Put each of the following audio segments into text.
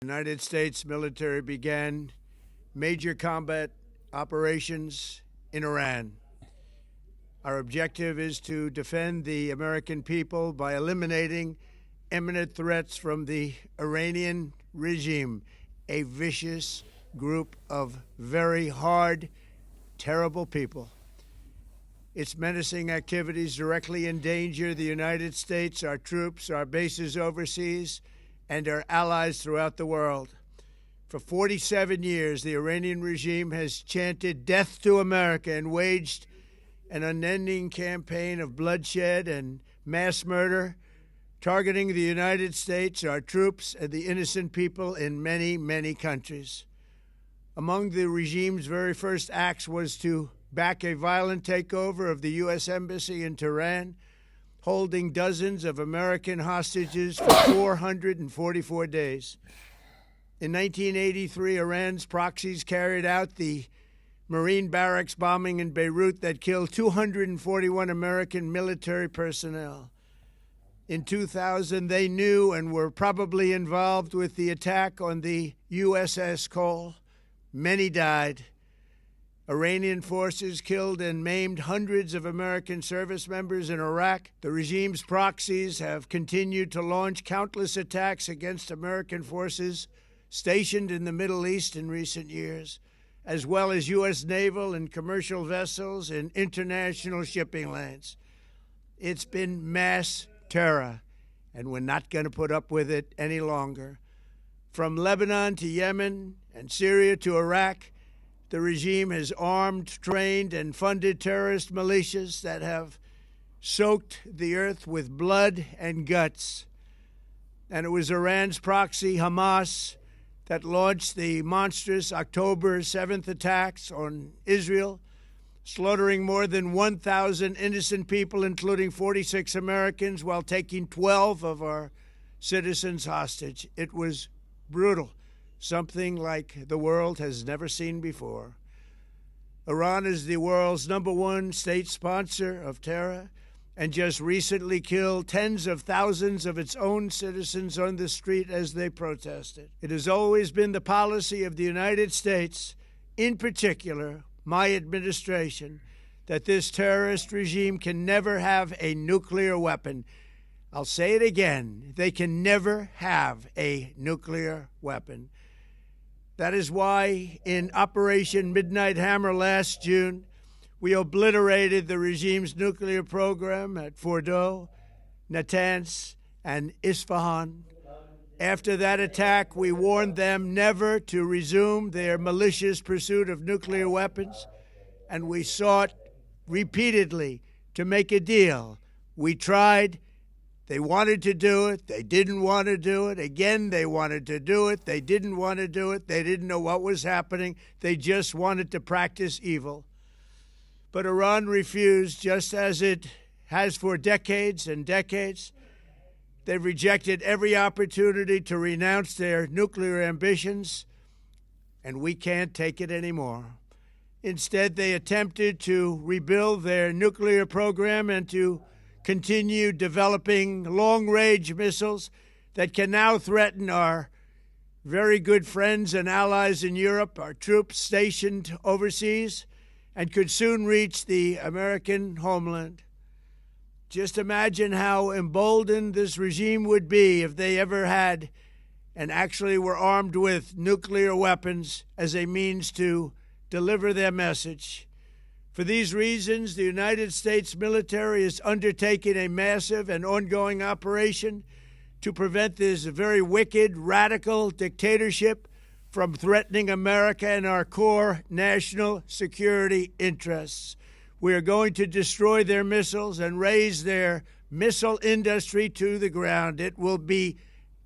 The United States military began major combat operations in Iran. Our objective is to defend the American people by eliminating imminent threats from the Iranian regime, a vicious group of very hard, terrible people. Its menacing activities directly endanger the United States, our troops, our bases overseas, and our allies throughout the world. For 47 years, the Iranian regime has chanted death to America and waged an unending campaign of bloodshed and mass murder, targeting the United States, our troops, and the innocent people in many, many countries. Among the regime's very first acts was to back a violent takeover of the U.S. Embassy in Tehran, holding dozens of American hostages for 444 days. In 1983, Iran's proxies carried out the Marine barracks bombing in Beirut that killed 241 American military personnel. In 2000, they knew and were probably involved with the attack on the USS Cole. Many died. Iranian forces killed and maimed hundreds of American service members in Iraq. The regime's proxies have continued to launch countless attacks against American forces stationed in the Middle East in recent years, as well as U.S. naval and commercial vessels in international shipping lanes. It's been mass terror, and we're not going to put up with it any longer. From Lebanon to Yemen and Syria to Iraq, the regime has armed, trained, and funded terrorist militias that have soaked the earth with blood and guts. And it was Iran's proxy, Hamas, that launched the monstrous October 7th attacks on Israel, slaughtering more than 1,000 innocent people, including 46 Americans, while taking 12 of our citizens hostage. It was brutal, something like the world has never seen before. Iran is the world's #1 state sponsor of terror and just recently killed tens of thousands of its own citizens on the street as they protested. It has always been the policy of the United States, in particular my administration, that this terrorist regime can never have a nuclear weapon. I'll say it again, they can never have a nuclear weapon. That is why in Operation Midnight Hammer last June, we obliterated the regime's nuclear program at Fordow, Natanz, and Isfahan. After that attack, we warned them never to resume their malicious pursuit of nuclear weapons, and we sought repeatedly to make a deal. We tried. They wanted to do it. They didn't want to do it. Again, they wanted to do it. They didn't want to do it. They didn't know what was happening. They just wanted to practice evil. But Iran refused, just as it has for decades and decades. They've rejected every opportunity to renounce their nuclear ambitions, and we can't take it anymore. Instead, they attempted to rebuild their nuclear program and to continue developing long-range missiles that can now threaten our very good friends and allies in Europe, our troops stationed overseas, and could soon reach the American homeland. Just imagine how emboldened this regime would be if they ever had and actually were armed with nuclear weapons as a means to deliver their message. For these reasons, the United States military is undertaking a massive and ongoing operation to prevent this very wicked, radical dictatorship from threatening America and our core national security interests. We are going to destroy their missiles and raise their missile industry to the ground. It will be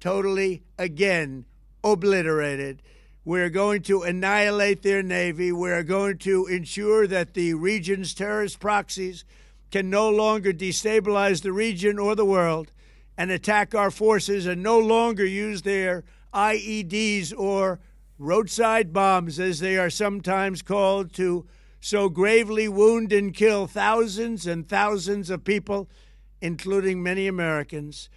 totally, again, obliterated. We're going to annihilate their Navy. We're going to ensure that the region's terrorist proxies can no longer destabilize the region or the world and attack our forces and no longer use their IEDs or roadside bombs, as they are sometimes called, to so gravely wound and kill thousands and thousands of people, including many Americans.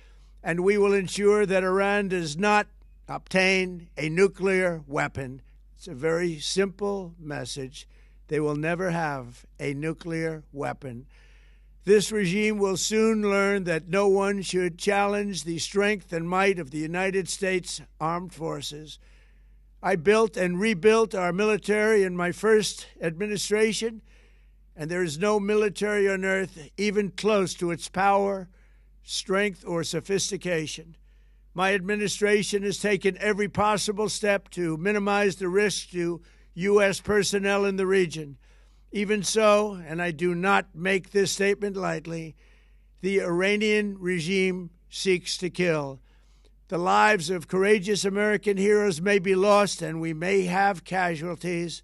And we will ensure that Iran does not obtain a nuclear weapon. It's a very simple message. They will never have a nuclear weapon. This regime will soon learn that no one should challenge the strength and might of the United States Armed Forces. I built and rebuilt our military in my first administration, and there is no military on earth even close to its power, strength, or sophistication. My administration has taken every possible step to minimize the risk to U.S. personnel in the region. Even so, and I do not make this statement lightly, the Iranian regime seeks to kill. The lives of courageous American heroes may be lost, and we may have casualties.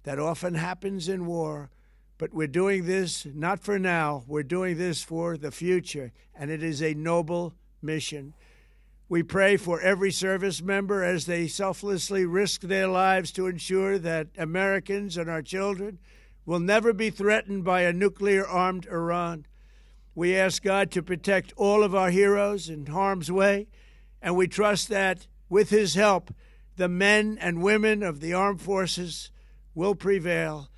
That often happens in war. But we're doing this not for now. We're doing this for the future, and it is a noble mission. We pray for every service member as they selflessly risk their lives to ensure that Americans and our children will never be threatened by a nuclear-armed Iran. We ask God to protect all of our heroes in harm's way, and we trust that, with his help, the men and women of the armed forces will prevail.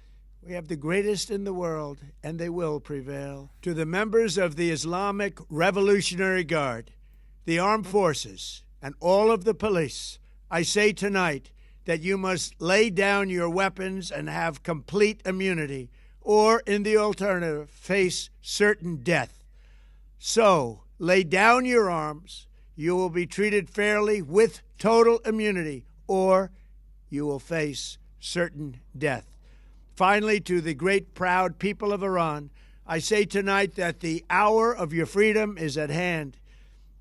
We have the greatest in the world, and they will prevail. To the members of the Islamic Revolutionary Guard, the armed forces, and all of the police, I say tonight that you must lay down your weapons and have complete immunity, or, in the alternative, face certain death. So, lay down your arms. You will be treated fairly with total immunity, or you will face certain death. Finally, to the great, proud people of Iran, I say tonight that the hour of your freedom is at hand.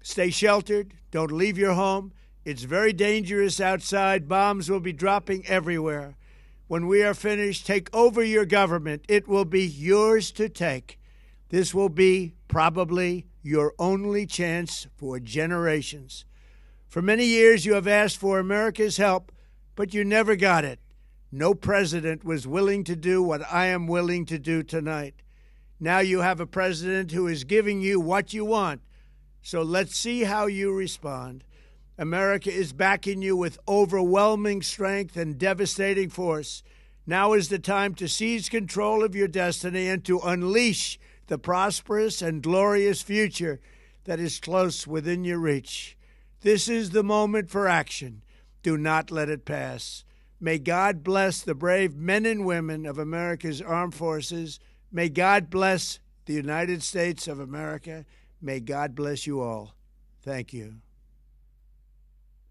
Stay sheltered. Don't leave your home. It's very dangerous outside. Bombs will be dropping everywhere. When we are finished, take over your government. It will be yours to take. This will be probably your only chance for generations. For many years, you have asked for America's help, but you never got it. No president was willing to do what I am willing to do tonight. Now you have a president who is giving you what you want. So let's see how you respond. America is backing you with overwhelming strength and devastating force. Now is the time to seize control of your destiny and to unleash the prosperous and glorious future that is close within your reach. This is the moment for action. Do not let it pass. May God bless the brave men and women of America's armed forces. May God bless the United States of America. May God bless you all. Thank you.